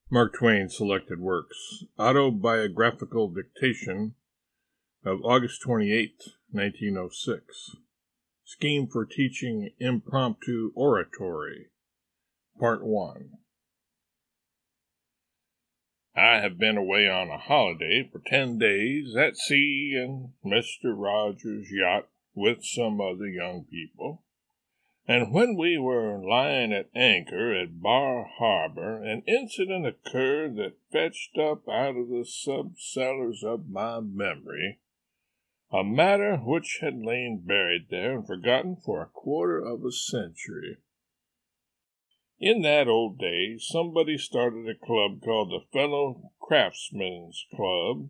Mark Twain Selected Works. Autobiographical Dictation of August 28, 1906. Scheme for Teaching Impromptu Oratory. Part 1. I have been away on a holiday for 10 days at sea in Mr. Rogers' yacht with some other young people. And when we were lying at anchor at Bar Harbor, an incident occurred that fetched up out of the sub-cellars of my memory a matter which had lain buried there and forgotten for a quarter of a century. In that old day, somebody started a club called the Fellow Craftsmen's Club,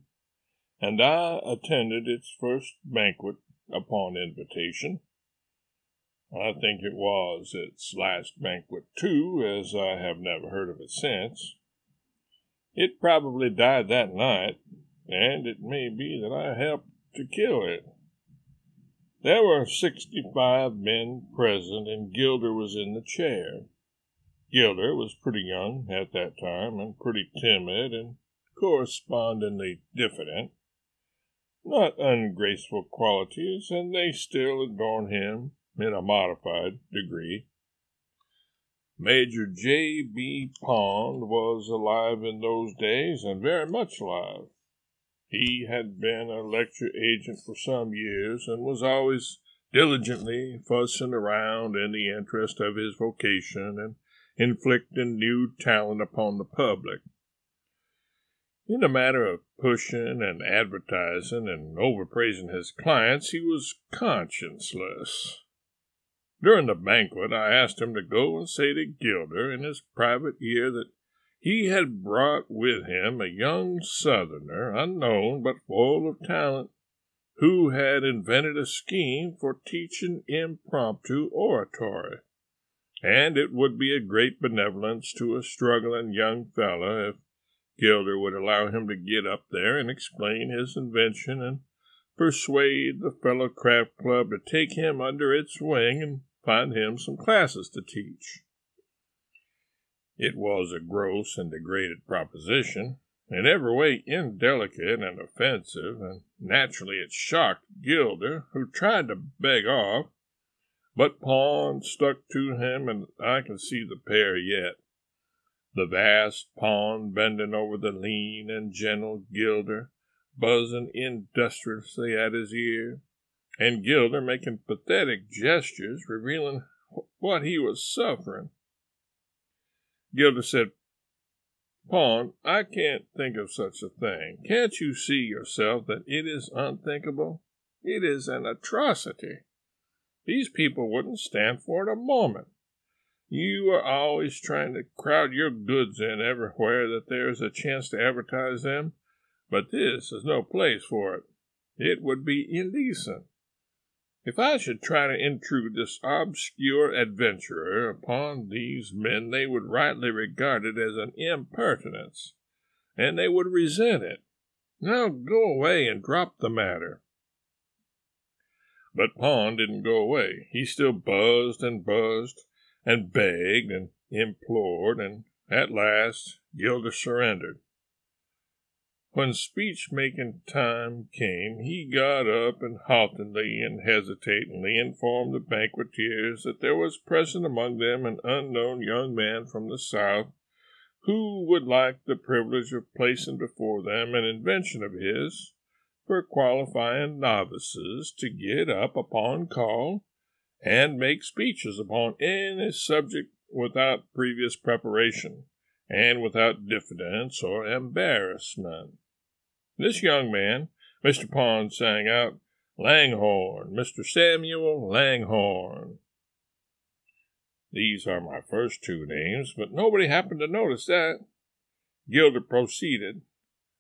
and I attended its first banquet upon invitation. I think it was its last banquet, too, as I have never heard of it since. It probably died that night, and it may be that I helped to kill it. There were 65 men present, and Gilder was in the chair. Gilder was pretty young at that time, and pretty timid and correspondingly diffident. Not ungraceful qualities, and they still adorn him in a modified degree. Major J.B. Pond was alive in those days, and very much alive. He had been a lecture agent for some years, and was always diligently fussing around in the interest of his vocation and inflicting new talent upon the public. In the matter of pushing and advertising and overpraising his clients, he was conscienceless. During the banquet, I asked him to go and say to Gilder in his private ear that he had brought with him a young Southerner, unknown but full of talent, who had invented a scheme for teaching impromptu oratory, and it would be a great benevolence to a struggling young fellow if Gilder would allow him to get up there and explain his invention and persuade the fellow craft club to take him under its wing and find him some classes to teach. It was a gross and degraded proposition, in every way indelicate and offensive, and naturally it shocked Gilder, who tried to beg off, but Pond stuck to him, and I can see the pair yet. The vast Pond bending over the lean and gentle Gilder, buzzing industriously at his ear, and Gilder making pathetic gestures, revealing what he was suffering. Gilder said, "Pond, I can't think of such a thing. Can't you see yourself that it is unthinkable? It is an atrocity. These people wouldn't stand for it a moment. You are always trying to crowd your goods in everywhere that there is a chance to advertise them, but this is no place for it. It would be indecent. If I should try to intrude this obscure adventurer upon these men, they would rightly regard it as an impertinence, and they would resent it. Now go away and drop the matter." But Pond didn't go away. He still buzzed, and begged and implored, and at last Gilder surrendered. When speech-making time came, he got up and haughtily and hesitatingly informed the banqueteers that there was present among them an unknown young man from the South who would like the privilege of placing before them an invention of his for qualifying novices to get up upon call and make speeches upon any subject without previous preparation and without diffidence or embarrassment. This young man, Mr. Pond sang out, "Langhorne, Mr. Samuel Langhorne." These are my first two names, but nobody happened to notice that. Gilder proceeded,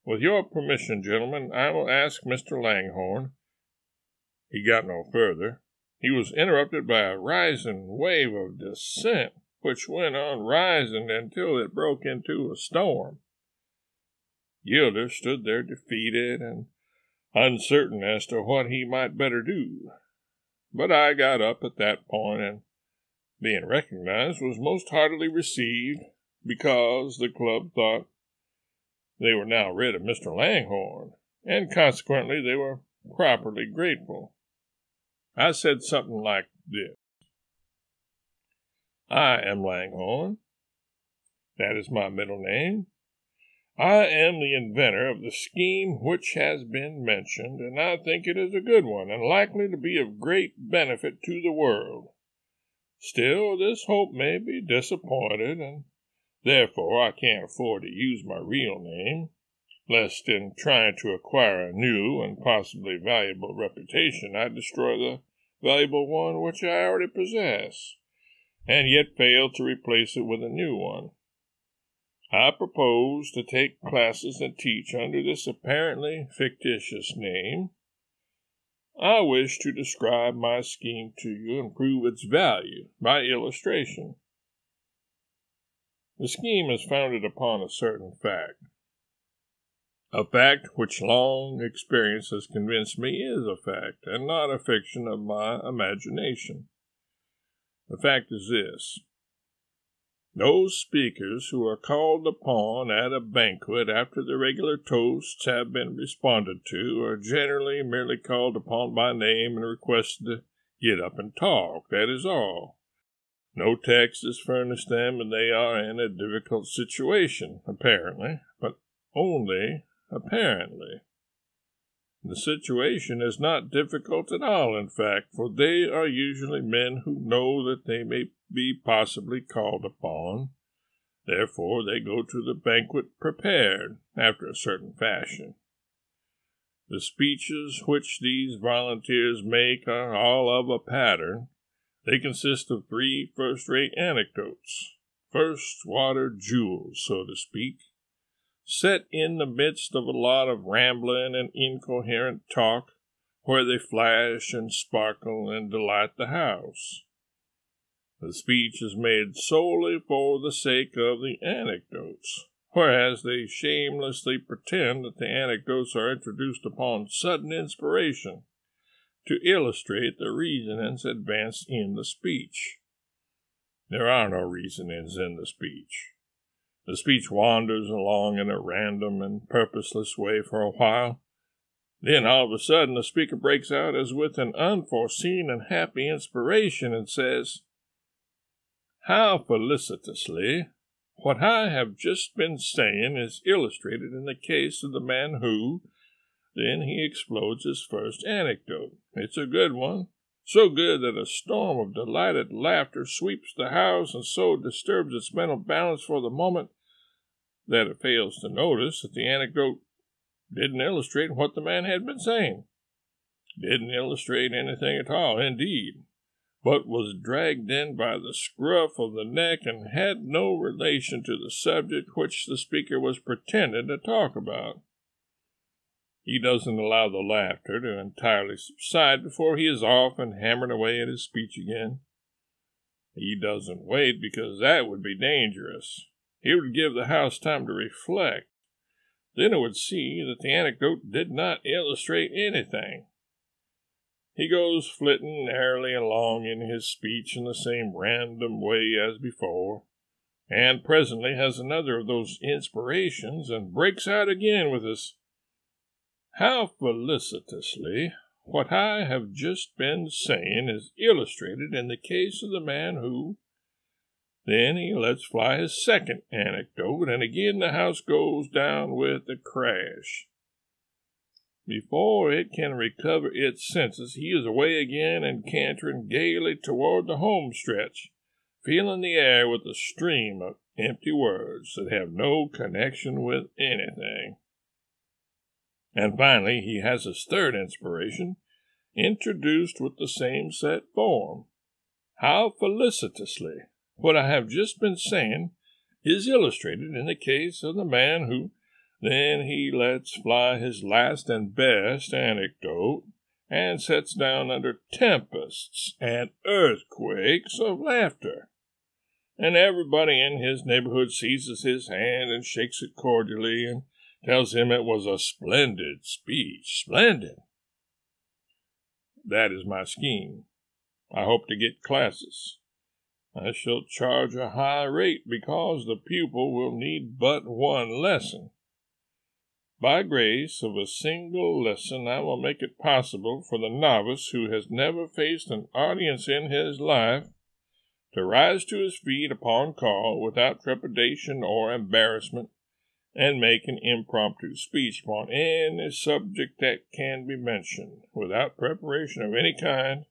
"With your permission, gentlemen, I will ask Mr. Langhorne." He got no further. He was interrupted by a rising wave of dissent, which went on rising until it broke into a storm. Gilder stood there defeated and uncertain as to what he might better do. But I got up at that point, and, being recognized, was most heartily received, because the club thought they were now rid of Mr. Langhorne, and consequently they were properly grateful. I said something like this: I am Langhorne. That is my middle name. I am the inventor of the scheme which has been mentioned, and I think it is a good one, and likely to be of great benefit to the world. Still, this hope may be disappointed, and therefore I can't afford to use my real name, lest in trying to acquire a new and possibly valuable reputation I destroy the valuable one which I already possess, and yet fail to replace it with a new one. I propose to take classes and teach under this apparently fictitious name. I wish to describe my scheme to you and prove its value by illustration. The scheme is founded upon a certain fact. A fact which long experience has convinced me is a fact, and not a fiction of my imagination. The fact is this: those speakers who are called upon at a banquet after the regular toasts have been responded to are generally merely called upon by name and requested to get up and talk. That is all. No text is furnished them, and they are in a difficult situation, apparently, but only apparently. The situation is not difficult at all, in fact, for they are usually men who know that they may be possibly called upon. Therefore, they go to the banquet prepared after a certain fashion. The speeches which these volunteers make are all of a pattern. They consist of 3 first-rate anecdotes, first-water jewels, so to speak, set in the midst of a lot of rambling and incoherent talk, where they flash and sparkle and delight the house. The speech is made solely for the sake of the anecdotes, whereas they shamelessly pretend that the anecdotes are introduced upon sudden inspiration, to illustrate the reasonings advanced in the speech. There are no reasonings in the speech. The speech wanders along in a random and purposeless way for a while. Then all of a sudden the speaker breaks out as with an unforeseen and happy inspiration and says, "How felicitously what I have just been saying is illustrated in the case of the man who..." Then he explodes his first anecdote. It's a good one, so good that a storm of delighted laughter sweeps the house and so disturbs its mental balance for the moment that it fails to notice that the anecdote didn't illustrate what the man had been saying. Didn't illustrate anything at all, indeed, but was dragged in by the scruff of the neck and had no relation to the subject which the speaker was pretending to talk about. He doesn't allow the laughter to entirely subside before he is off and hammering away at his speech again. He doesn't wait, because that would be dangerous. He would give the house time to reflect. Then it would see that the anecdote did not illustrate anything. He goes flitting airily along in his speech in the same random way as before, and presently has another of those inspirations and breaks out again with his "How felicitously what I have just been saying is illustrated in the case of the man who..." Then he lets fly his second anecdote, and again the house goes down with a crash. Before it can recover its senses, he is away again and cantering gaily toward the home stretch, filling the air with a stream of empty words that have no connection with anything. And finally he has his third inspiration, introduced with the same set form. How felicitously what I have just been saying is illustrated in the case of the man who... Then he lets fly his last and best anecdote, and sets down under tempests and earthquakes of laughter. And everybody in his neighborhood seizes his hand and shakes it cordially, and tells him it was a splendid speech. Splendid! That is my scheme. I hope to get classes. I shall charge a high rate because the pupil will need but one lesson. By grace of a single lesson, I will make it possible for the novice who has never faced an audience in his life to rise to his feet upon call without trepidation or embarrassment and make an impromptu speech upon any subject that can be mentioned without preparation of any kind,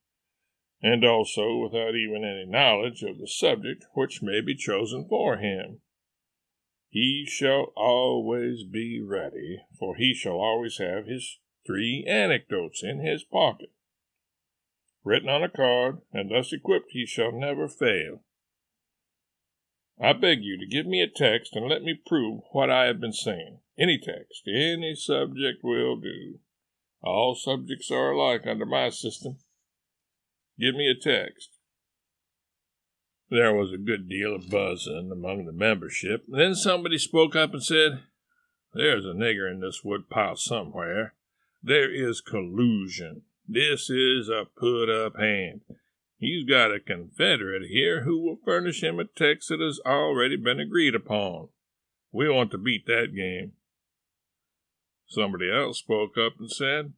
and also without even any knowledge of the subject which may be chosen for him. He shall always be ready, for he shall always have his 3 anecdotes in his pocket, written on a card, and thus equipped he shall never fail. I beg you to give me a text and let me prove what I have been saying. Any text, any subject will do. All subjects are alike under my system. Give me a text. There was a good deal of buzzing among the membership. Then somebody spoke up and said, "There's a nigger in this woodpile somewhere. There is collusion. This is a put-up hand. He's got a confederate here who will furnish him a text that has already been agreed upon. We want to beat that game." Somebody else spoke up and said,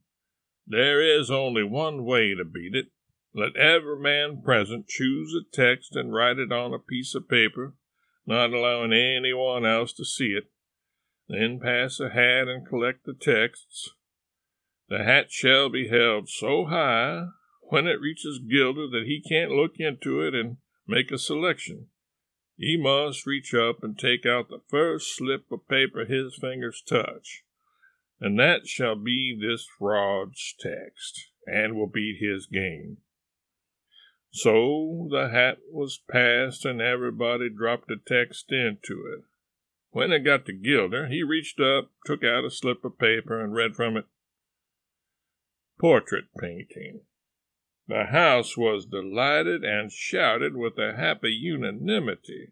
"There is only one way to beat it. Let every man present choose a text and write it on a piece of paper, not allowing anyone else to see it. Then pass a hat and collect the texts. The hat shall be held so high when it reaches Gilder that he can't look into it and make a selection. He must reach up and take out the first slip of paper his fingers touch, and that shall be this fraud's text, and will beat his game." So the hat was passed, and everybody dropped a text into it. When it got to Gilder, he reached up, took out a slip of paper, and read from it, "Portrait painting." The house was delighted and shouted with a happy unanimity.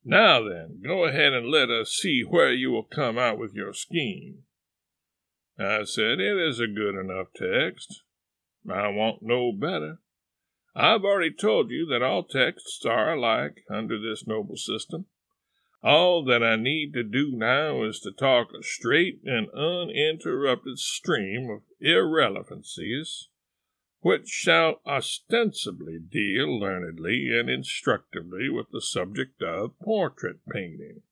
"Now then, go ahead and let us see where you will come out with your scheme." I said, "It is a good enough text. I want no better. I've already told you that all texts are alike under this noble system. All that I need to do now is to talk a straight and uninterrupted stream of irrelevancies, which shall ostensibly deal learnedly and instructively with the subject of portrait painting.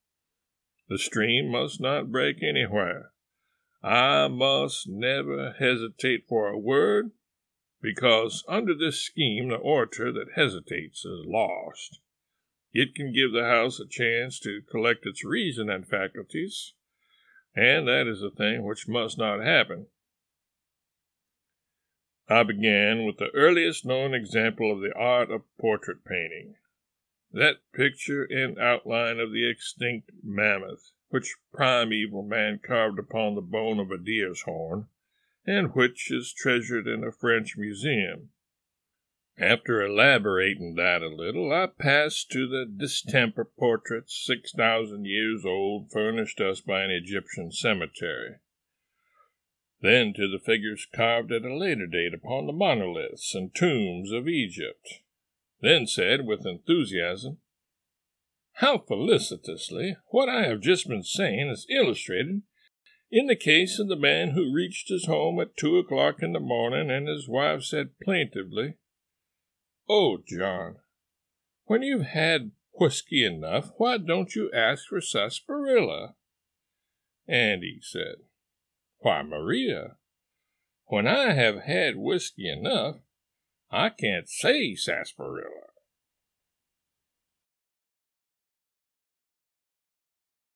The stream must not break anywhere. I must never hesitate for a word, because under this scheme the orator that hesitates is lost. It can give the house a chance to collect its reason and faculties, and that is a thing which must not happen." I began with the earliest known example of the art of portrait painting, that picture in outline of the extinct mammoth, which primeval man carved upon the bone of a deer's horn, and which is treasured in a French museum. After elaborating that a little, I passed to the distemper portraits 6,000 years old furnished us by an Egyptian cemetery. Then to the figures carved at a later date upon the monoliths and tombs of Egypt. Then said with enthusiasm, "How felicitously what I have just been saying is illustrated in the case of the man who reached his home at 2 o'clock in the morning, and his wife said plaintively, 'Oh, John, when you've had whiskey enough, why don't you ask for sarsaparilla?' And he said, 'Why, Maria, when I have had whiskey enough, I can't say sarsaparilla.'"